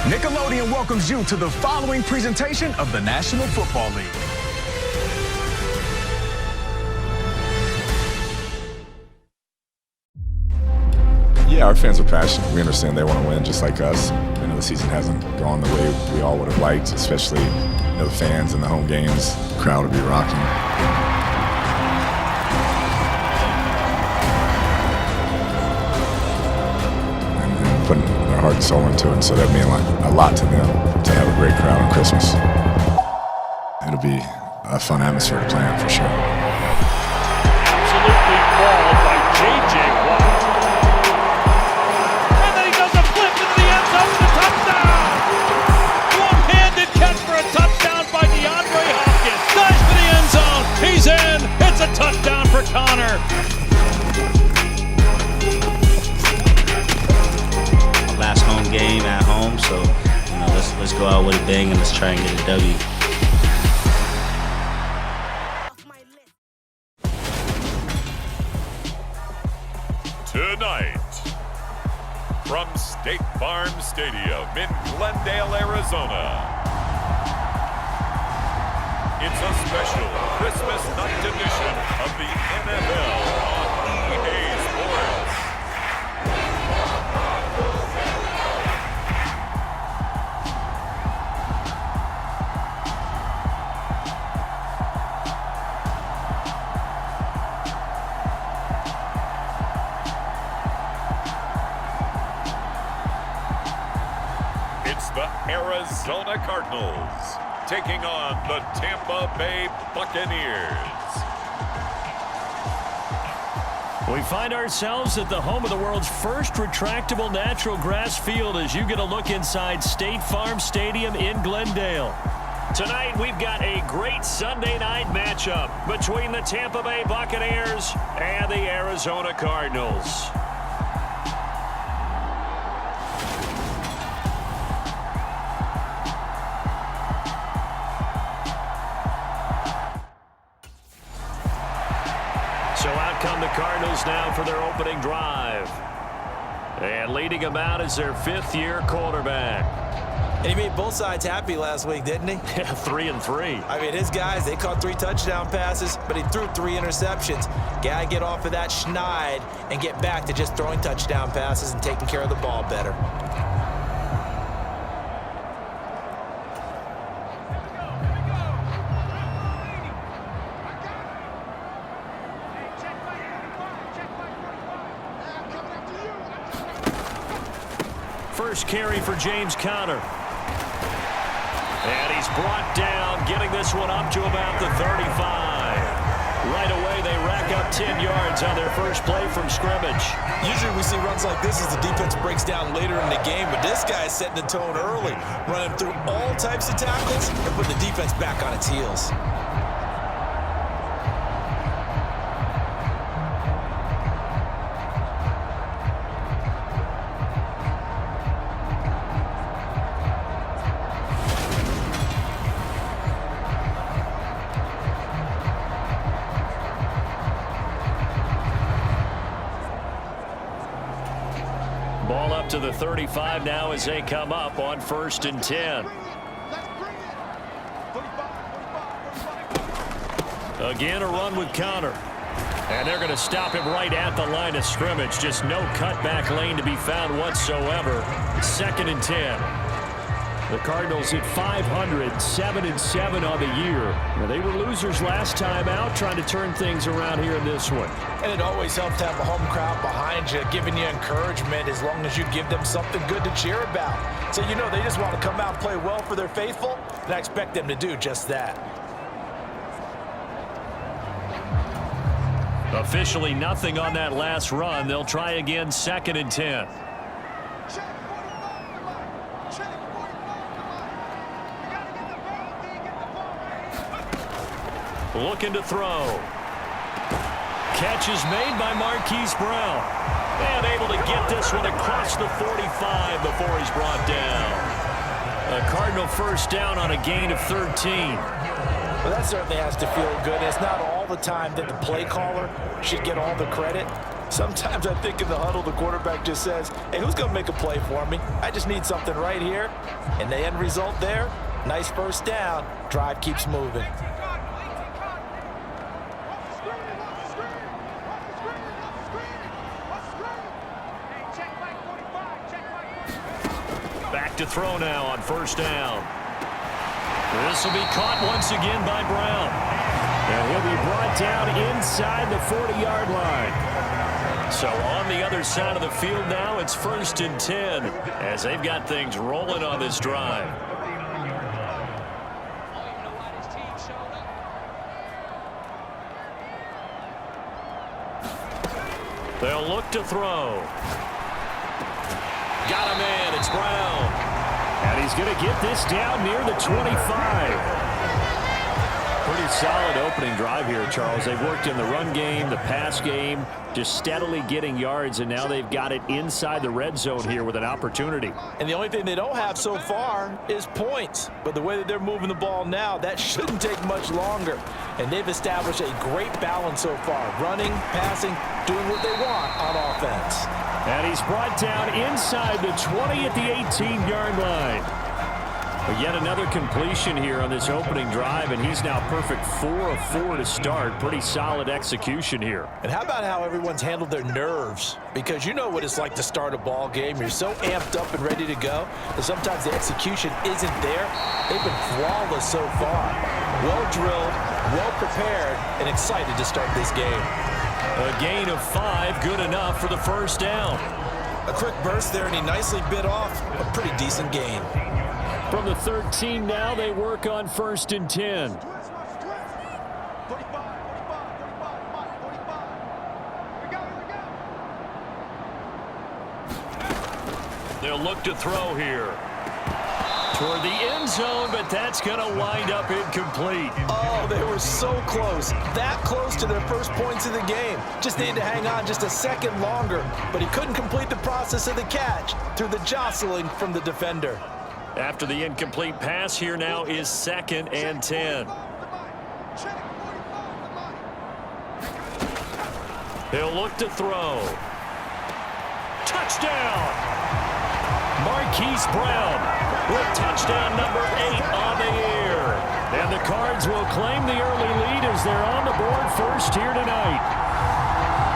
Nickelodeon welcomes you to the following presentation of the National Football League. Yeah, our fans are passionate. We understand they want to win just like us. I know the season hasn't gone the way we all would have liked, especially the fans in the home games. The crowd will be rocking. And putting their heart and soul into it, and so that means a lot to them to have a great crowd on Christmas. It'll be a fun atmosphere to play in for sure. Absolutely mauled by J.J. Watt. He's in. It's a touchdown for Connor. Last home game at home, so let's go out with a bang and let's try and get a W. Tonight, from State Farm Stadium in Glendale, Arizona. It's a special Christmas night edition of the NFL on EA Sports. It's the Arizona Cardinals taking on the Tampa Bay Buccaneers. We find ourselves at the home of the world's first retractable natural grass field as you get a look inside State Farm Stadium in Glendale. Tonight, we've got a great Sunday night matchup between the Tampa Bay Buccaneers and the Arizona Cardinals. So out come the Cardinals now for their opening drive. And leading them out is their fifth-year quarterback. And he made both sides happy last week, didn't he? Yeah, 3-3. I mean, his guys, they caught 3 touchdown passes, but he threw 3 interceptions. Got to get off of that schneid and get back to just throwing touchdown passes and taking care of the ball better. First carry for James Conner. And he's brought down, getting this one up to about the 35. Right away, they rack up 10 yards on their first play from scrimmage. Usually we see runs like this as the defense breaks down later in the game, but this guy is setting the tone early, running through all types of tackles and putting the defense back on its heels. Ball up to the 35 now as they come up on 1st and 10. Again, a run with Conner. And they're going to stop him right at the line of scrimmage. Just no cutback lane to be found whatsoever. 2nd and 10. The Cardinals at 500, 7-7 on the year. Now, they were losers last time out, trying to turn things around here in this one. And it always helps to have a home crowd behind you, giving you encouragement as long as you give them something good to cheer about. So, they just want to come out and play well for their faithful, and I expect them to do just that. Officially nothing on that last run. They'll try again, 2nd and 10. Looking to throw. Catch is made by Marquise Brown. And able to get this one across the 45 before he's brought down. A Cardinal first down on a gain of 13. Well, that certainly has to feel good. It's not all the time that the play caller should get all the credit. Sometimes I think in the huddle, the quarterback just says, hey, who's going to make a play for me? I just need something right here. And the end result there, nice first down. Drive keeps moving. Back to throw now on first down. This will be caught once again by Brown. And he'll be brought down inside the 40-yard line. So on the other side of the field now, it's 1st and 10 as they've got things rolling on this drive. They'll look to throw. Got a man. It's Brown. And he's going to get this down near the 25. Pretty solid opening drive here, Charles. They've worked in the run game, the pass game, just steadily getting yards, and now they've got it inside the red zone here with an opportunity. And the only thing they don't have so far is points. But the way that they're moving the ball now, that shouldn't take much longer. And they've established a great balance so far, running, passing, doing what they want on offense. And he's brought down inside the 20 at the 18-yard line. But yet another completion here on this opening drive, and he's now perfect 4 of 4 to start. Pretty solid execution here. And how about how everyone's handled their nerves? Because you know what it's like to start a ball game. You're so amped up and ready to go, and sometimes the execution isn't there. They've been flawless so far. Well drilled, well prepared, and excited to start this game. A gain of 5, good enough for the first down. A quick burst there, and he nicely bit off a pretty decent gain. From the 13 now, they work on 1st and 10. They'll look to throw here. Toward the end zone, but that's going to wind up incomplete. Oh, they were so close. That close to their first points of the game. Just needed to hang on just a second longer, but he couldn't complete the process of the catch through the jostling from the defender. After the incomplete pass, here now is 2nd and 10. He'll look to throw. Touchdown! Marquise Brown with touchdown number 8 on the year. And the Cards will claim the early lead as they're on the board first here tonight.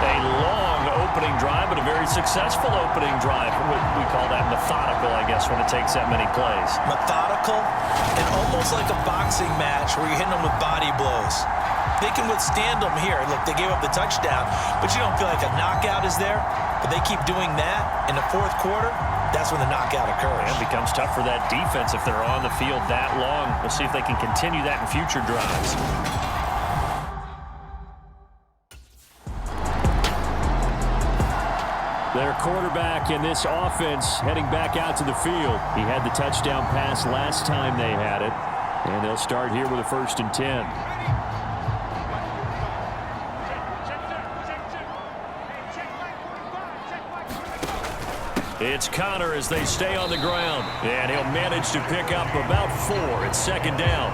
A long opening drive, but a very successful opening drive. We call that methodical, I guess, when it takes that many plays. Methodical and almost like a boxing match where you're hitting them with body blows. They can withstand them here. Look, they gave up the touchdown, but you don't feel like a knockout is there. But they keep doing that in the 4th quarter. That's when the knockout occurs. And it becomes tough for that defense if they're on the field that long. We'll see if they can continue that in future drives. Their quarterback in this offense heading back out to the field. He had the touchdown pass last time they had it. And they'll start here with a 1st and 10. It's Connor as they stay on the ground. And he'll manage to pick up about 4. It's 2nd down.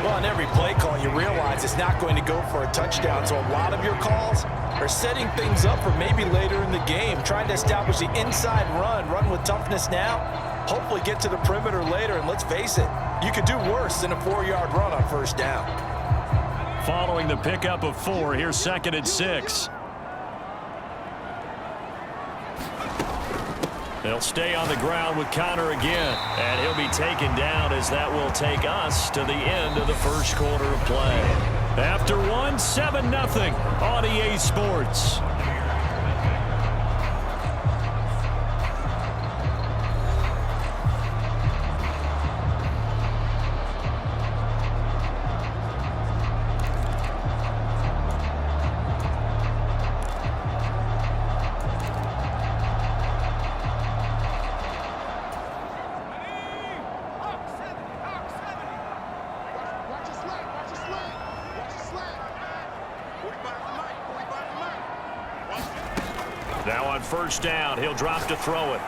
Well, on every play call, you realize it's not going to go for a touchdown. So a lot of your calls are setting things up for maybe later in the game, trying to establish the inside run with toughness now, hopefully get to the perimeter later. And let's face it, you could do worse than a 4-yard run on first down. Following the pickup of 4, here's 2nd and 6. They'll stay on the ground with Connor again, and he'll be taken down as that will take us to the end of the first quarter of play. After 1, 7-0 on EA Sports. Now on first down, he'll drop to throw it.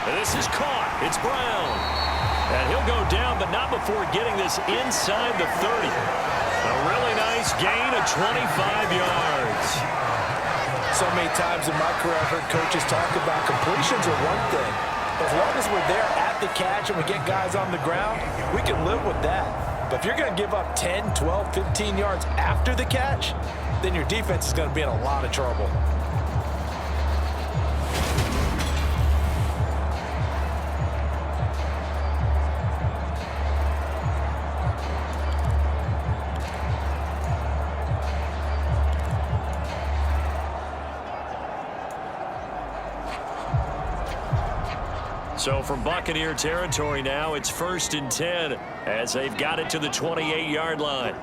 And this is caught. It's Brown. And he'll go down, but not before getting this inside the 30. A really nice gain of 25 yards. So many times in my career I've heard coaches talk about completions are one thing. But as long as we're there at the catch and we get guys on the ground, we can live with that. But if you're going to give up 10, 12, 15 yards after the catch, then your defense is going to be in a lot of trouble. So from Buccaneer territory now, it's 1st and 10 as they've got it to the 28-yard line.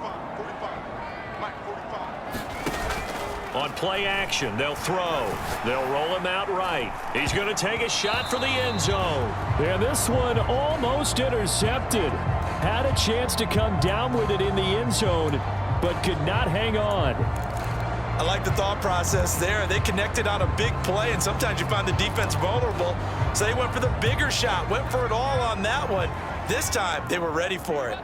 On play action, they'll throw. They'll roll him out right. He's going to take a shot for the end zone. And this one almost intercepted. Had a chance to come down with it in the end zone, but could not hang on. I like the thought process there. They connected on a big play, and sometimes you find the defense vulnerable. So they went for the bigger shot, went for it all on that one. This time, they were ready for it.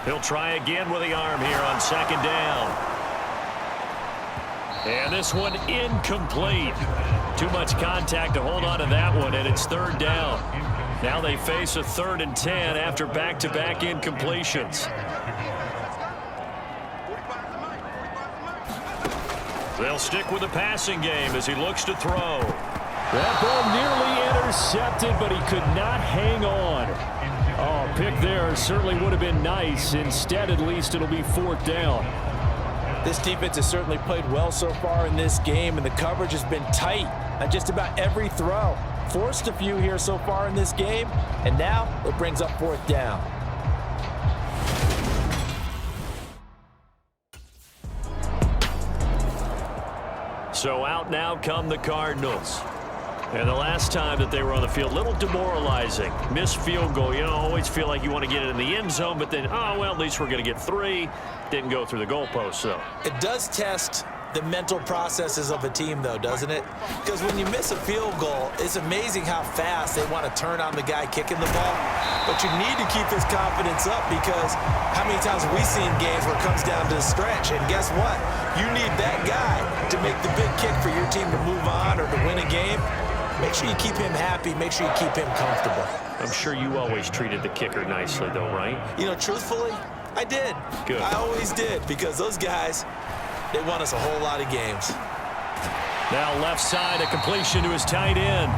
He'll try again with the arm here on 2nd down. And this one incomplete. Too much contact to hold on to that one, and it's 3rd down. Now they face a 3rd and 10 after back-to-back incompletions. They'll stick with the passing game as he looks to throw. That ball nearly intercepted, but he could not hang on. Oh, pick there certainly would have been nice. Instead, at least it'll be 4th down. This defense has certainly played well so far in this game, and the coverage has been tight on just about every throw. Forced a few here so far in this game, and now it brings up 4th down. So out now come the Cardinals. And the last time that they were on the field, a little demoralizing. Missed field goal. You know, always feel like you want to get it in the end zone, but then, oh, well, at least we're going to get 3. Didn't go through the goalpost, though. It does test the mental processes of a team, though, doesn't it? Because when you miss a field goal, it's amazing how fast they want to turn on the guy kicking the ball. But you need to keep his confidence up, because how many times have we seen games where it comes down to the stretch? And guess what? You need that guy to make the big kick for your team to move on or to win a game. Make sure you keep him happy. Make sure you keep him comfortable. I'm sure you always treated the kicker nicely, though, right? You know, truthfully, I did. Good. I always did, because those guys, they won us a whole lot of games. Now left side, a completion to his tight end.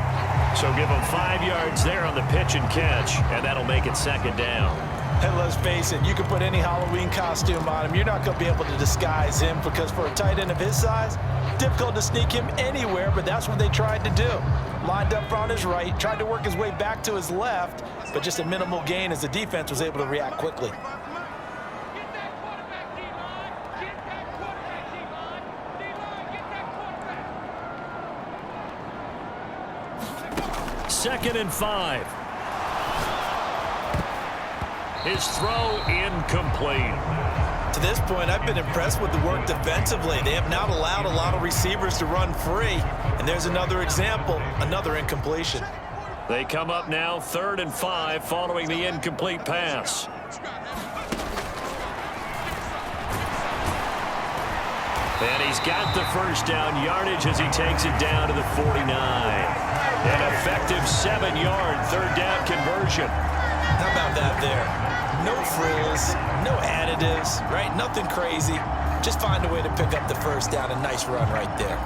So give him 5 yards there on the pitch and catch, and that'll make it 2nd down. And let's face it, you can put any Halloween costume on him. You're not going to be able to disguise him, because for a tight end of his size, difficult to sneak him anywhere, but that's what they tried to do. Lined up on his right, tried to work his way back to his left, but just a minimal gain as the defense was able to react quickly. Second and 5. His throw incomplete. To this point, I've been impressed with the work defensively. They have not allowed a lot of receivers to run free. And there's another example, another incompletion. They come up now 3rd and 5 following the incomplete pass. And he's got the 1st down yardage as he takes it down to the 49. An effective 7-yard 3rd down conversion. How about that there? No frills, no additives, right? Nothing crazy. Just find a way to pick up the 1st down. A nice run right there.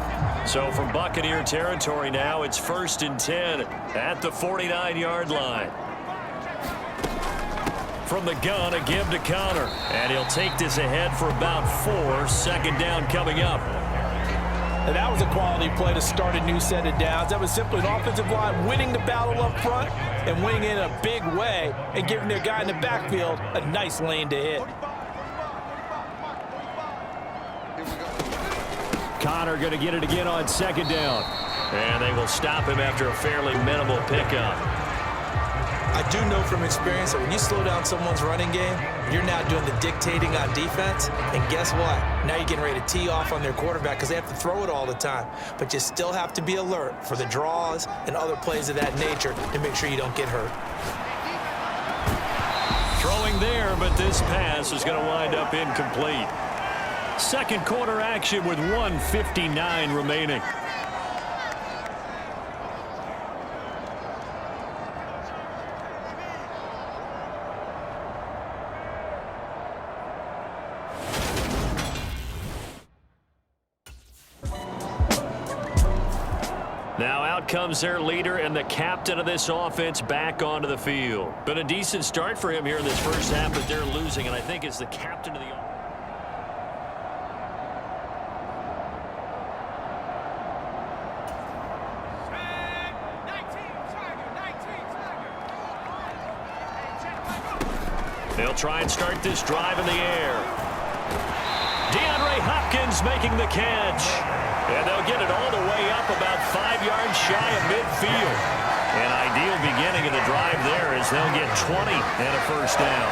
So from Buccaneer territory now, it's 1st and 10 at the 49-yard line. From the gun, a give to Connor. And he'll take this ahead for about 4. 2nd down coming up. And that was a quality play to start a new set of downs. That was simply an offensive line winning the battle up front and winning it in a big way and giving their guy in the backfield a nice lane to hit. Connor going to get it again on 2nd down. And they will stop him after a fairly minimal pickup. I I do know from experience that when you slow down someone's running game, you're now doing the dictating on defense. And guess what? Now you're getting ready to tee off on their quarterback because they have to throw it all the time. But you still have to be alert for the draws and other plays of that nature to make sure you don't get hurt. Throwing there, but this pass is going to wind up incomplete. Second quarter action with 1:59 remaining. Now out comes their leader and the captain of this offense back onto the field. Been a decent start for him here in this first half, but they're losing, and I think as the captain of the offense. They'll try and start this drive in the air. DeAndre Hopkins making the catch. And they'll get it all the way up about 5 yards shy of midfield. An ideal beginning of the drive there as they'll get 20 and a first down.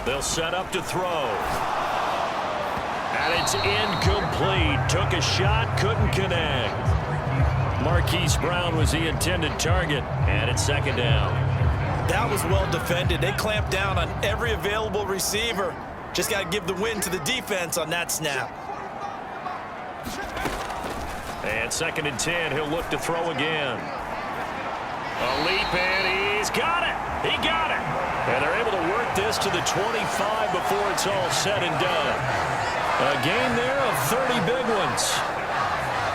They'll set up to throw. And it's incomplete. Took a shot, couldn't connect. Marquise Brown was the intended target, and it's second down. That was well defended. They clamped down on every available receiver. Just got to give the win to the defense on that snap. And second and 10, he'll look to throw again. A leap, and he's got it. He got it. And they're able to work this to the 25 before it's all said and done. A gain there of 30 big ones.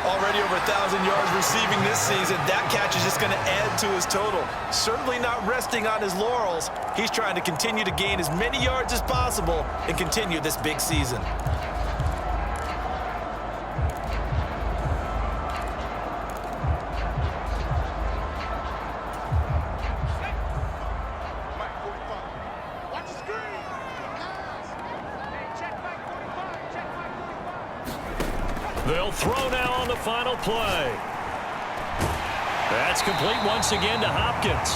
Already over 1,000 yards receiving this season. That catch is just going to add to his total. Certainly not resting on his laurels. He's trying to continue to gain as many yards as possible and continue this big season. They'll throw now on the final play. That's complete once again to Hopkins.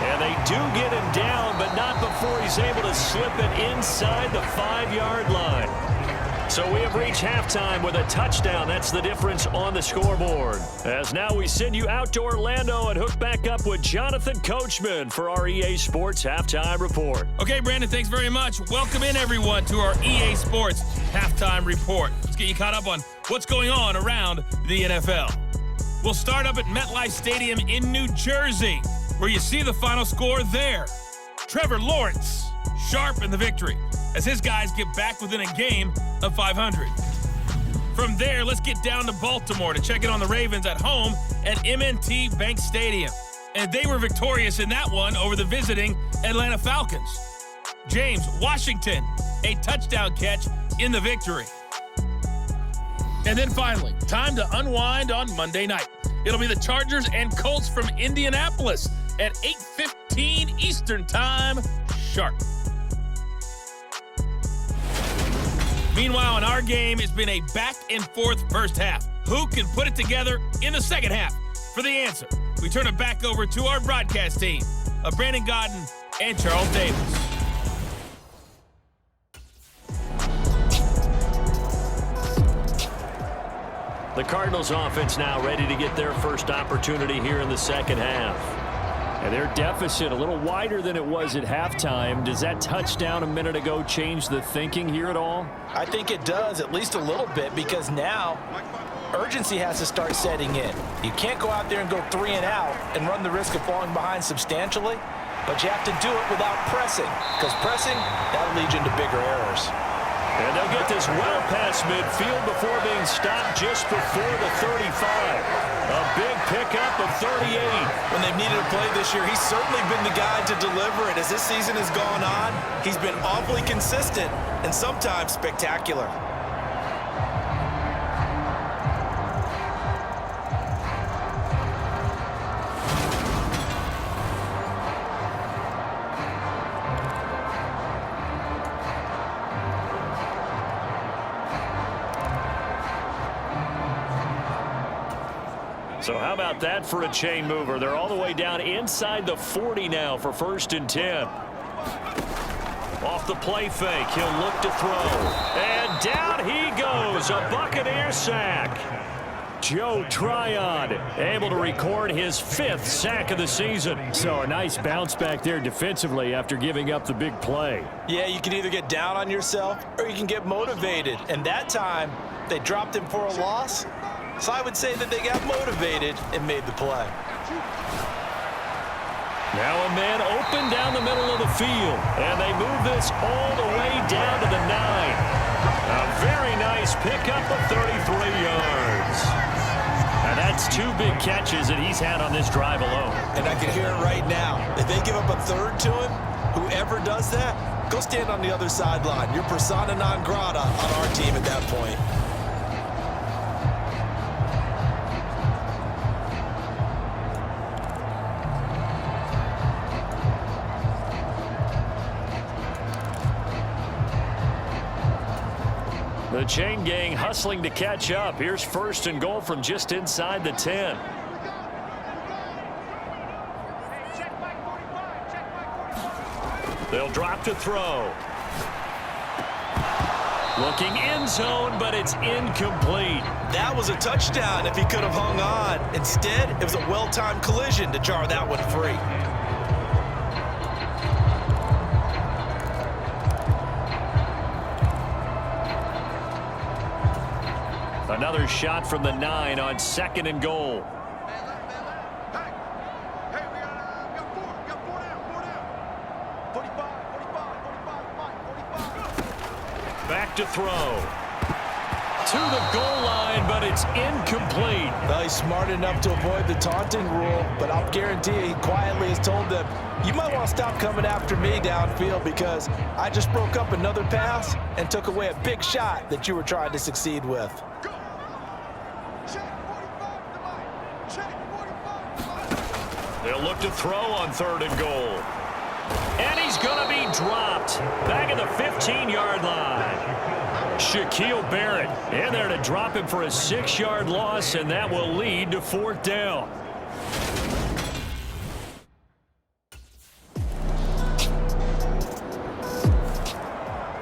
And they do get him down, but not before he's able to slip it inside the 5-yard line. So we have reached halftime with a touchdown. That's the difference on the scoreboard. As now we send you out to Orlando and hook back up with Jonathan Coachman for our EA Sports Halftime Report. Okay, Brandon, thanks very much. Welcome in, everyone, to our EA Sports Halftime Report. Let's get you caught up on what's going on around the NFL. We'll start up at MetLife Stadium in New Jersey, where you see the final score there. Trevor Lawrence, sharp in the victory, as his guys get back within a game of 500. From there, let's get down to Baltimore to check in on the Ravens at home at M&T Bank Stadium. And they were victorious in that one over the visiting Atlanta Falcons. James Washington, a touchdown catch in the victory. And then finally, time to unwind on Monday night. It'll be the Chargers and Colts from Indianapolis at 8:15 Eastern Time sharp. Meanwhile, in our game, it's been a back-and-forth first half. Who can put it together in the second half? For the answer, we turn it back over to our broadcast team of Brandon Godden and Charles Davis. The Cardinals offense now ready to get their first opportunity here in the second half. And their deficit a little wider than it was at halftime. Does that touchdown a minute ago change the thinking here at all? I think it does, at least a little bit, because now urgency has to start setting in. You can't go out there and go 3 and out and run the risk of falling behind substantially, but you have to do it without pressing, because pressing, that'll lead you into bigger errors. And they'll get this well past midfield before being stopped just before the 35. A big pickup of 38. When they've needed a play this year, he's certainly been the guy to deliver it. As this season has gone on, he's been awfully consistent and sometimes spectacular. So how about that for a chain mover? They're all the way down inside the 40 now for 1st and 10. Off the play fake, he'll look to throw. And down he goes, a Buccaneer sack. Joe Tryon able to record his 5th sack of the season. So a nice bounce back there defensively after giving up the big play. Yeah, you can either get down on yourself or you can get motivated. And that time, they dropped him for a loss. So I would say that they got motivated and made the play. Now a man open down the middle of the field. And they move this all the way down to the 9. A very nice pickup of 33 yards. And that's 2 big catches that he's had on this drive alone. And I can hear it right now. If they give up a 3rd to him, whoever does that, go stand on the other sideline. You're persona non grata on our team at that point. The chain gang hustling to catch up. Here's 1st and goal from just inside the 10. They'll drop to throw. Looking end zone, but it's incomplete. That was a touchdown if he could have hung on. Instead, it was a well-timed collision to jar that one free. Another shot from the 9 on 2nd and goal. Back to throw. To the goal line, but it's incomplete. Well, he's smart enough to avoid the taunting rule, but I'll guarantee you he quietly has told them, you might want to stop coming after me downfield because I just broke up another pass and took away a big shot that you were trying to succeed with. They'll look to throw on 3rd and goal. And he's going to be dropped back at the 15-yard line. Shaquille Barrett in there to drop him for a 6-yard loss, and that will lead to 4th down.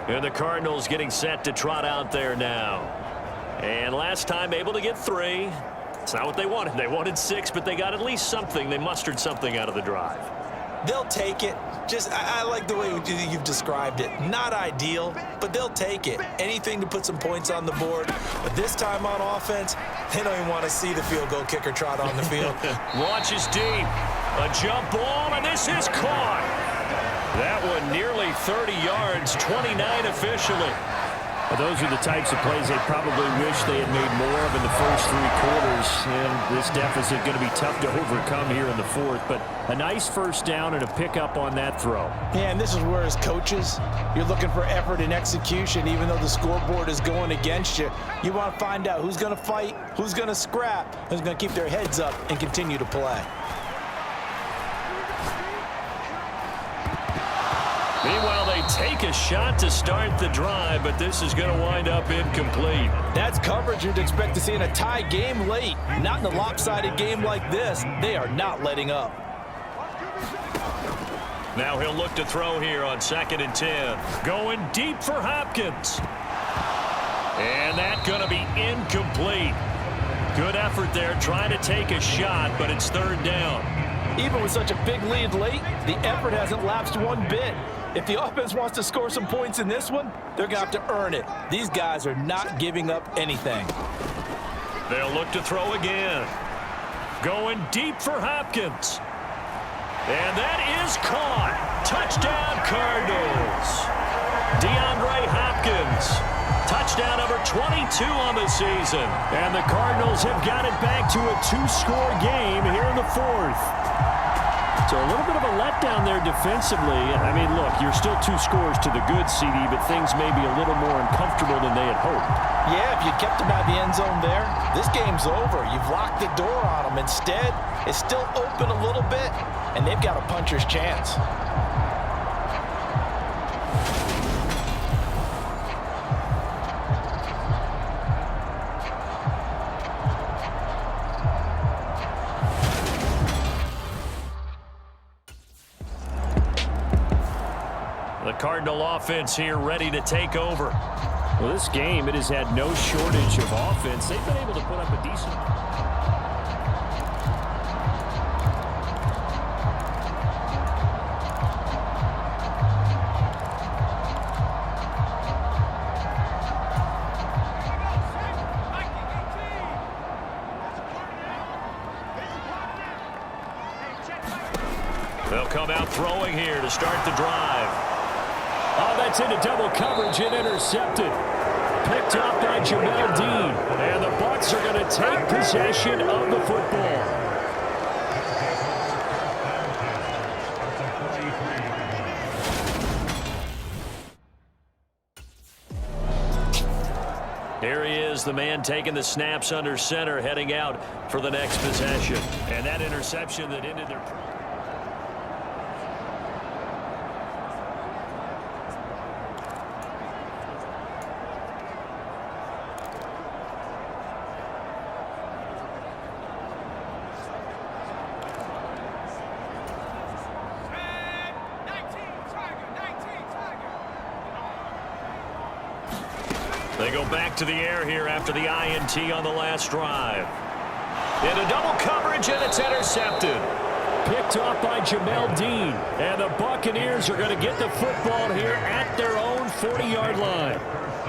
And the Cardinals getting set to trot out there now. And last time able to get 3. It's not what they wanted. They wanted 6, but they got at least something. They mustered something out of the drive. They'll take it. I like the way you've described it. Not ideal, but they'll take it. Anything to put some points on the board. But this time on offense, they don't even want to see the field goal kicker trot on the field. Launches deep. A jump ball, and this is caught. That one nearly 30 yards, 29 officially. Well, those are the types of plays they probably wish they had made more of in the first 3 quarters. And this deficit going to be tough to overcome here in the 4th. But a nice 1st down and a pickup on that throw. Yeah, and this is where as coaches, you're looking for effort and execution. Even though the scoreboard is going against you, you want to find out who's going to fight, who's going to scrap, who's going to keep their heads up and continue to play. Meanwhile, they take a shot to start the drive, but this is going to wind up incomplete. That's coverage you'd expect to see in a tie game late. Not in a lopsided game like this. They are not letting up. Now he'll look to throw here on 2nd and 10. Going deep for Hopkins. And that's going to be incomplete. Good effort there trying to take a shot, but it's 3rd down. Even with such a big lead late, the effort hasn't lapsed one bit. If the offense wants to score some points in this one, they're going to have to earn it. These guys are not giving up anything. They'll look to throw again. Going deep for Hopkins. And that is caught. Touchdown, Cardinals. DeAndre Hopkins. Touchdown number 22 on the season. And the Cardinals have got it back to a 2-score game here in the 4th. So a little bit of a letdown there defensively. I mean, look, you're still 2 scores to the good, CD, but things may be a little more uncomfortable than they had hoped. Yeah, if you kept them out of the end zone there, this game's over. You've locked the door on them. Instead, it's still open a little bit, and they've got a puncher's chance. Cardinal offense here ready to take over. Well, this game, it has had no shortage of offense. They've been able to put up a decent... They'll come out throwing here to start the drive. Oh, that's into double coverage and intercepted. Picked off by Jamel Dean. And the Bucs are going to take possession of the football. Here he is, the man taking the snaps under center, heading out for the next possession. And that interception that ended their... They go back to the air here after the INT on the last drive. Into double coverage, and it's intercepted. Picked off by Jamel Dean. And the Buccaneers are going to get the football here at their own 40-yard line.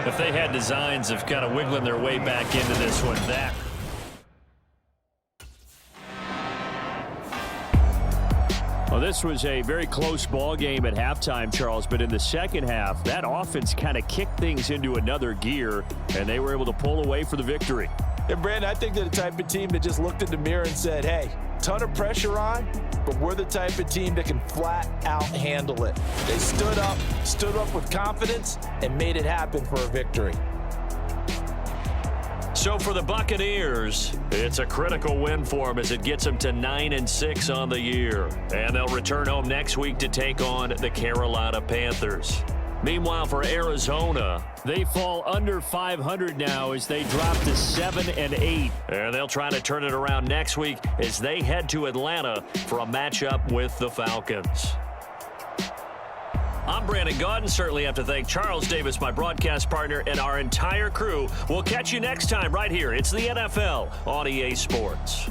If they had designs of kind of wiggling their way back into this one, that... Well, this was a very close ball game at halftime, Charles, but in the second half, that offense kind of kicked things into another gear, and they were able to pull away for the victory. And, Brandon, I think they're the type of team that just looked in the mirror and said, hey, ton of pressure on, but we're the type of team that can flat out handle it. They stood up with confidence, and made it happen for a victory. So for the Buccaneers, it's a critical win for them as it gets them to 9-6 on the year. And they'll return home next week to take on the Carolina Panthers. Meanwhile, for Arizona, they fall under 500 now as they drop to 7-8. And they'll try to turn it around next week as they head to Atlanta for a matchup with the Falcons. I'm Brandon Gaudin. Certainly have to thank Charles Davis, my broadcast partner, and our entire crew. We'll catch you next time right here. It's the NFL on EA Sports.